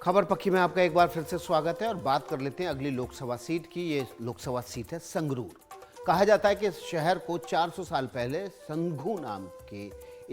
खबर पक्की में आपका एक बार फिर से स्वागत है और बात कर लेते हैं अगली लोकसभा सीट की। ये लोकसभा सीट है संगरूर। कहा जाता है कि इस शहर को 400 साल पहले संघू नाम के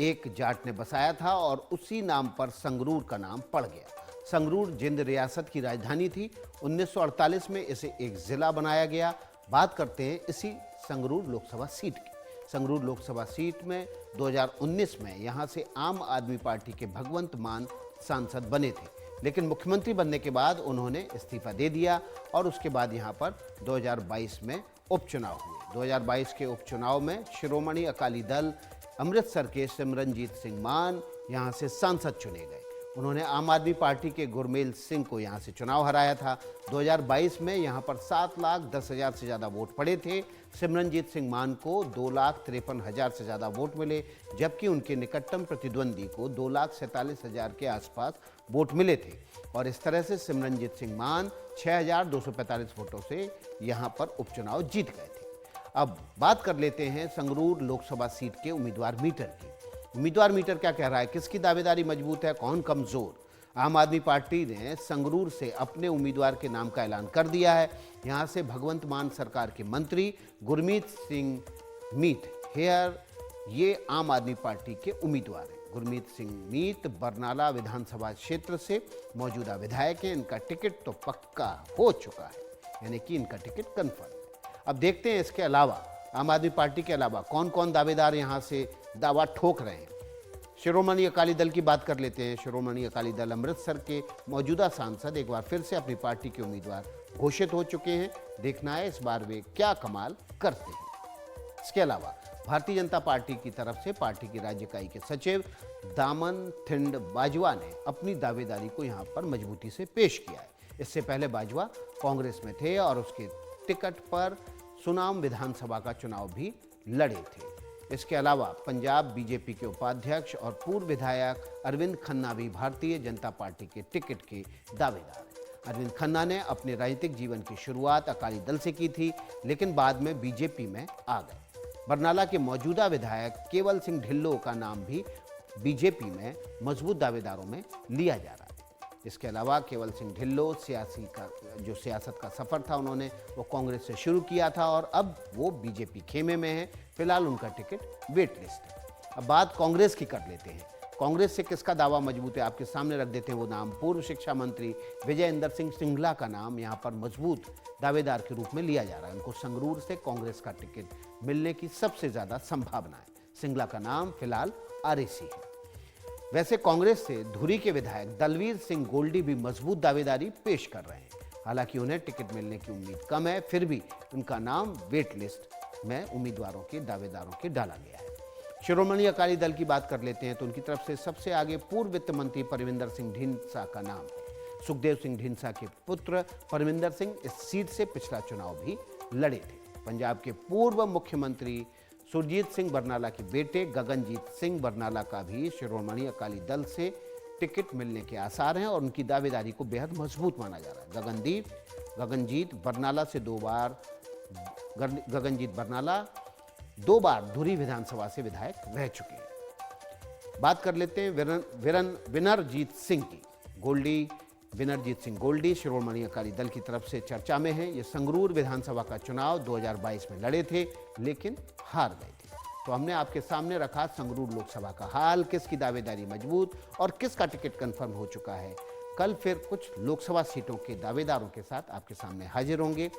एक जाट ने बसाया था और उसी नाम पर संगरूर का नाम पड़ गया। संगरूर जिंद रियासत की राजधानी थी। 1948 में इसे एक जिला बनाया गया। बात करते हैं इसी संगरूर लोकसभा सीट की। संगरूर लोकसभा सीट में 2019 में यहाँ से आम आदमी पार्टी के भगवंत मान सांसद बने थे, लेकिन मुख्यमंत्री बनने के बाद उन्होंने इस्तीफा दे दिया और उसके बाद यहाँ पर 2022 में उपचुनाव हुए। 2022 के उपचुनाव में शिरोमणि अकाली दल अमृतसर के सिमरनजीत सिंह मान यहाँ से सांसद चुने गए। उन्होंने आम आदमी पार्टी के गुरमेल सिंह को यहाँ से चुनाव हराया था। 2022 में यहाँ पर 7,10,000 से ज़्यादा वोट पड़े थे। सिमरनजीत सिंह मान को 2,53,000 से ज़्यादा वोट मिले, जबकि उनके निकटतम प्रतिद्वंदी को 2,47,000 के आसपास वोट मिले थे और इस तरह से सिमरनजीत सिंह मान 6,245 वोटों से यहाँ पर उपचुनाव जीत गए थे। अब बात कर लेते हैं संगरूर लोकसभा सीट के उम्मीदवार मीटर की। उम्मीदवार मीटर क्या कह रहा है, किसकी दावेदारी मजबूत है, कौन कमजोर। आम आदमी पार्टी ने संगरूर से अपने उम्मीदवार के नाम का ऐलान कर दिया है। यहां से भगवंत मान सरकार के मंत्री गुरमीत सिंह मीत हेयर ये आम आदमी पार्टी के उम्मीदवार हैं। गुरमीत सिंह मीत बरनाला विधानसभा क्षेत्र से मौजूदा विधायक हैं। इनका टिकट तो पक्का हो चुका है, यानी कि इनका टिकट कन्फर्म है। अब देखते हैं इसके अलावा आम आदमी पार्टी के अलावा कौन कौन दावेदार यहाँ से दावा ठोक रहे हैं। शिरोमणि अकाली दल की बात कर लेते हैं। शिरोमणि अकाली दल अमृतसर के मौजूदा सांसद एक बार फिर से अपनी पार्टी के उम्मीदवार घोषित हो चुके हैं। देखना है इस बार वे क्या कमाल करते हैं। इसके अलावा भारतीय जनता पार्टी की तरफ से पार्टी की राज्य इकाई के सचिव दामन थिंड बाजवा ने अपनी दावेदारी को यहाँ पर मजबूती से पेश किया है। इससे पहले बाजवा कांग्रेस में थे और उसके टिकट पर सुनाम विधानसभा का चुनाव भी लड़े थे। इसके अलावा पंजाब बीजेपी के उपाध्यक्ष और पूर्व विधायक अरविंद खन्ना भी भारतीय जनता पार्टी के टिकट के दावेदार हैं। अरविंद खन्ना ने अपने राजनीतिक जीवन की शुरुआत अकाली दल से की थी, लेकिन बाद में बीजेपी में आ गए। बरनाला के मौजूदा विधायक केवल सिंह ढिल्लों का नाम भी बीजेपी में मजबूत दावेदारों में लिया जा रहा है। इसके अलावा केवल सिंह ढिल्लों सियासत का सफ़र था, उन्होंने वो कांग्रेस से शुरू किया था और अब वो बीजेपी खेमे में है। फिलहाल उनका टिकट वेट लिस्ट है। अब बात कांग्रेस की कर लेते हैं। कांग्रेस से किसका दावा मजबूत है आपके सामने रख देते हैं वो नाम। पूर्व शिक्षा मंत्री विजय इंदर सिंह सिंघला का नाम यहाँ पर मजबूत दावेदार के रूप में लिया जा रहा है। उनको संगरूर से कांग्रेस का टिकट मिलने की सबसे ज़्यादा संभावना है। सिंघला का नाम फिलहाल आरएसी है। वैसे कांग्रेस से धुरी के विधायक दलवीर सिंह गोल्डी भी मजबूत दावेदारी पेश कर रहे हैं। हालांकि उन्हें टिकट मिलने की उम्मीद कम है, फिर भी उनका नाम वेट लिस्ट में उम्मीदवारों के दावेदारों के डाला गया है। शिरोमणि अकाली दल की बात कर लेते हैं तो उनकी तरफ से सबसे आगे पूर्व वित्त मंत्री परमिंदर सिंह ढींसा का नाम है। सुखदेव सिंह ढींसा के पुत्र परमिंदर सिंह इस सीट से पिछला चुनाव भी लड़े थे। पंजाब के पूर्व मुख्यमंत्री सुरजीत सिंह बरनाला के बेटे गगनजीत सिंह बरनाला का भी शिरोमणि अकाली दल से टिकट मिलने के आसार हैं और उनकी दावेदारी को बेहद मजबूत माना जा रहा है। गगनजीत बरनाला दो बार धुरी विधानसभा से विधायक रह चुके हैं। बात कर लेते हैं विनरजीत सिंह की। विनरजीत सिंह गोल्डी शिरोमणि अकाली दल की तरफ से चर्चा में है। ये संगरूर विधानसभा का चुनाव 2022 में लड़े थे, लेकिन हार गए थे। तो हमने आपके सामने रखा संगरूर लोकसभा का हाल, किसकी दावेदारी मजबूत और किसका टिकट कंफर्म हो चुका है। कल फिर कुछ लोकसभा सीटों के दावेदारों के साथ आपके सामने हाजिर होंगे।